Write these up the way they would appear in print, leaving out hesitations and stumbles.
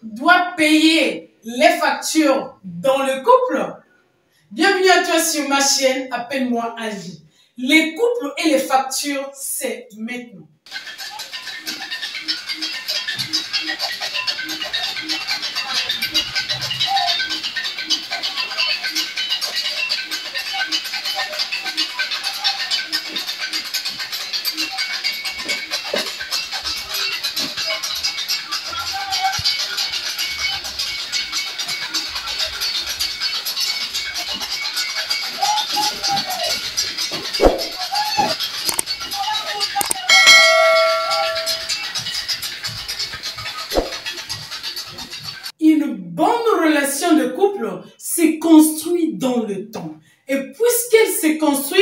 doit payer les factures dans le couple? Bienvenue à toi sur ma chaîne, appelle-moi Ali. Les couples et les factures, c'est maintenant. Une bonne relation de couple se construit dans le temps. Et puisqu'elle se construit,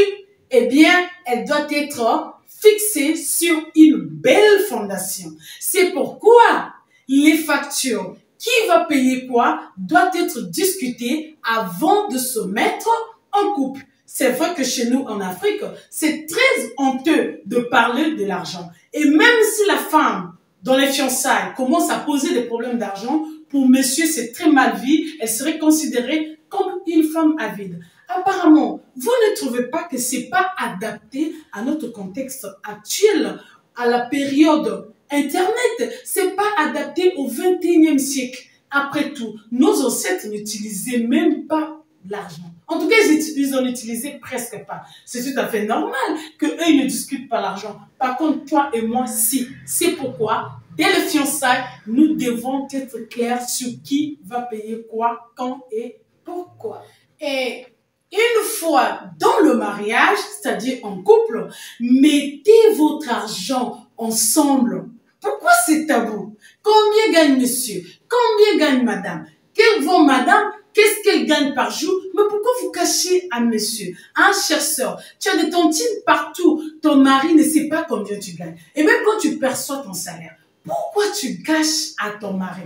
eh bien, elle doit être fixée sur une belle fondation. C'est pourquoi les factures, qui va payer quoi, doit être discutées avant de se mettre en couple. C'est vrai que chez nous, en Afrique, c'est très honteux de parler de l'argent. Et même si la femme, dans les fiançailles, commence à poser des problèmes d'argent, pour monsieur, c'est très mal vu, elle serait considérée comme une femme avide. Apparemment, vous ne trouvez pas que c'est pas adapté à notre contexte actuel, à la période Internet, c'est pas adapté au 21e siècle. Après tout, nos ancêtres n'utilisaient même pas l'argent. En tout cas, ils en utilisaient presque pas. C'est tout à fait normal qu'eux, ils ne discutent pas l'argent. Par contre, toi et moi, si. C'est pourquoi, dès le fiançailles, nous devons être clairs sur qui va payer quoi, quand et pourquoi. Et une fois dans le mariage, c'est-à-dire en couple, mettez votre argent ensemble. Pourquoi c'est tabou? Combien gagne monsieur? Combien gagne madame? Que vaut madame? Qu'est-ce qu'elle gagne par jour? Mais pourquoi vous cachez à monsieur? Hein, chère sœur, tu as des tontines partout. Ton mari ne sait pas combien tu gagnes. Et même quand tu perçois ton salaire, pourquoi tu caches à ton mari?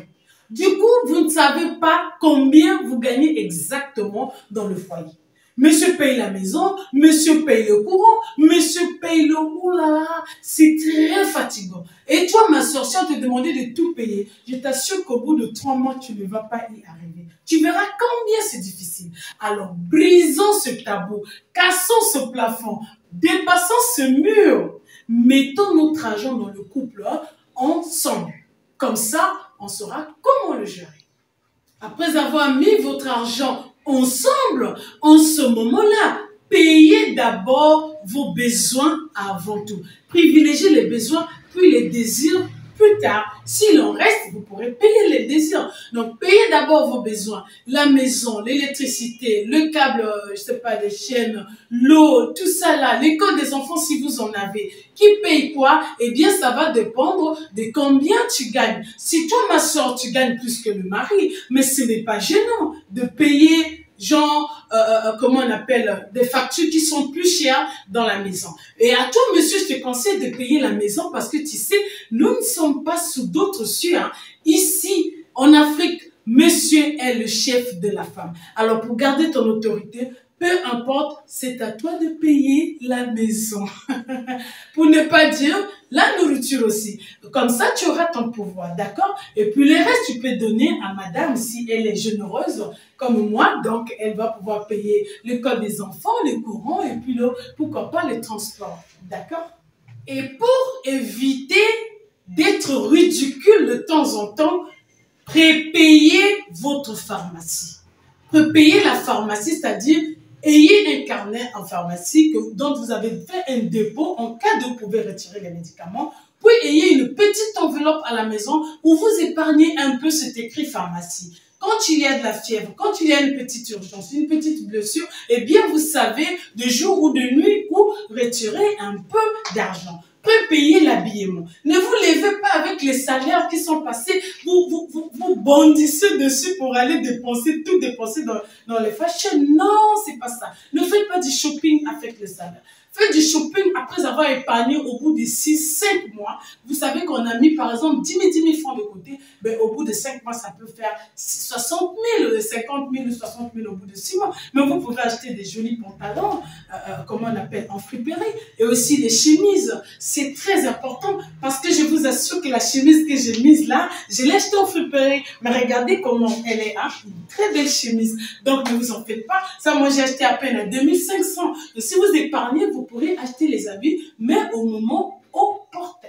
Du coup, vous ne savez pas combien vous gagnez exactement dans le foyer. Monsieur paye la maison, monsieur paye le courant, monsieur paye le... Oulala, c'est très fatigant. Et toi, ma soeur, si on te demandait de tout payer, je t'assure qu'au bout de 3 mois, tu ne vas pas y arriver. Tu verras combien c'est difficile. Alors, brisons ce tabou, cassons ce plafond, dépassons ce mur, mettons notre argent dans le couple ensemble. Comme ça, on saura comment le gérer. Après avoir mis votre argent ensemble, en ce moment-là, payez d'abord vos besoins avant tout. Privilégiez les besoins, puis les désirs plus tard. S'il en reste, vous pourrez payer les désirs. Donc, payez d'abord vos besoins. La maison, l'électricité, le câble, je sais pas, des chaînes, l'eau, tout ça là, l'école des enfants si vous en avez. Qui paye quoi? Eh bien, ça va dépendre de combien tu gagnes. Si toi, ma soeur, tu gagnes plus que le mari, mais ce n'est pas gênant de payer genre, comment on appelle, des factures qui sont plus chères dans la maison. Et à toi, monsieur, je te conseille de payer la maison parce que tu sais, nous ne sommes pas sous d'autres cieux. Hein. Ici, en Afrique, monsieur est le chef de la femme. Alors, pour garder ton autorité, peu importe, c'est à toi de payer la maison. Pour ne pas dire la nourriture aussi. Comme ça, tu auras ton pouvoir, d'accord? Et puis, les restes, tu peux donner à madame si elle est généreuse, comme moi. Donc, elle va pouvoir payer l'école des enfants, les courants, et puis, pourquoi pas, les transports, d'accord? Et pour éviter d'être ridicule de temps en temps, prépayez votre pharmacie. Prépayez la pharmacie, c'est-à-dire ayez un carnet en pharmacie dont vous avez fait un dépôt en cas de vous pouvez retirer les médicaments. Puis ayez une petite enveloppe à la maison où vous épargnez un peu cet écrit pharmacie. Quand il y a de la fièvre, quand il y a une petite urgence, une petite blessure, eh bien vous savez de jour ou de nuit où retirer un peu d'argent. Payer l'habillement. Ne vous levez pas avec les salaires qui sont passés, vous bondissez dessus pour aller dépenser, tout dépenser dans les fashion. Non, c'est pas ça. Ne faites pas du shopping avec le salaire. Faites du shopping après avoir épargné au bout de 6-5 mois. Vous savez qu'on a mis par exemple 10 000 francs de côté. ben, au bout de 5 mois, ça peut faire 60 000, 50 000 ou 60 000 au bout de 6 mois. Mais vous pouvez acheter des jolis pantalons, comment on appelle, en friperie, et aussi des chemises. C'est très important parce que je vous assure que la chemise que j'ai mise là, je l'ai achetée en friperie. Mais regardez comment elle est, hein, une très belle chemise. Donc, ne vous en faites pas. Ça, moi, j'ai acheté à peine à 2500. Et si vous épargnez, vous pourrez acheter les habits, mais au moment opportun.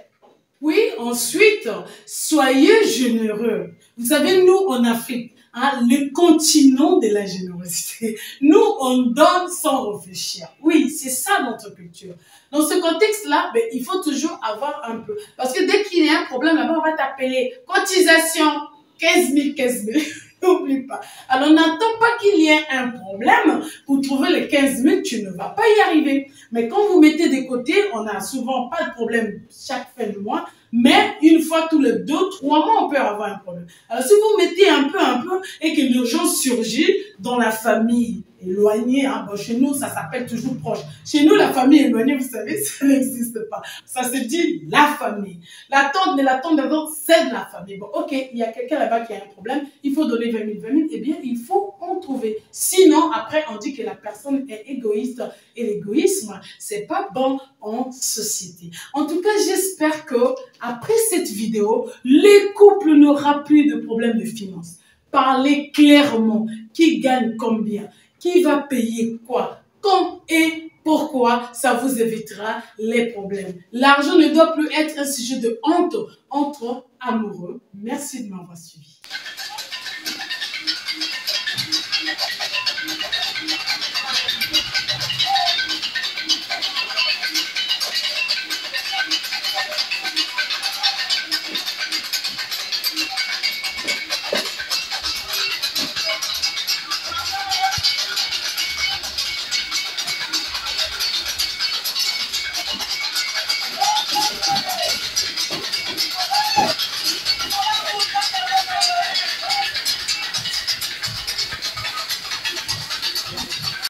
Oui, ensuite, soyez généreux. Vous savez, nous, en Afrique, hein, le continent de la générosité, nous, on donne sans réfléchir. Oui, c'est ça notre culture. Dans ce contexte-là, ben, il faut toujours avoir un peu. Parce que dès qu'il y a un problème, là-bas, on va t'appeler cotisation 15 000, 15 000. N'oublie pas. Alors, n'attends pas qu'il y ait un problème pour trouver les 15 000, tu ne vas pas y arriver. Mais quand vous mettez de côté, on n'a souvent pas de problème chaque fin de mois, mais une fois tous les 2-3 mois, on peut avoir un problème. Alors, si vous mettez un peu, et que l'urgence surgit dans la famille éloignée, hein, bon, chez nous, ça s'appelle toujours proche. Chez nous, la famille éloignée, vous savez, ça n'existe pas. Ça se dit la famille. La tante de la tante de l'autre, c'est de la famille. Bon, ok, il y a quelqu'un là-bas qui a un problème, il faut donner 20 000, eh bien, il faut en trouver. Sinon, après, on dit que la personne est égoïste, et l'égoïsme, c'est pas bon en société. En tout cas, j'espère que après cette vidéo, les couples n'auront plus de problèmes de finances. Parlez clairement. Qui gagne combien? Qui va payer quoi? Quand et pourquoi? Ça vous évitera les problèmes. L'argent ne doit plus être un sujet de honte entre amoureux. Merci de m'avoir suivi.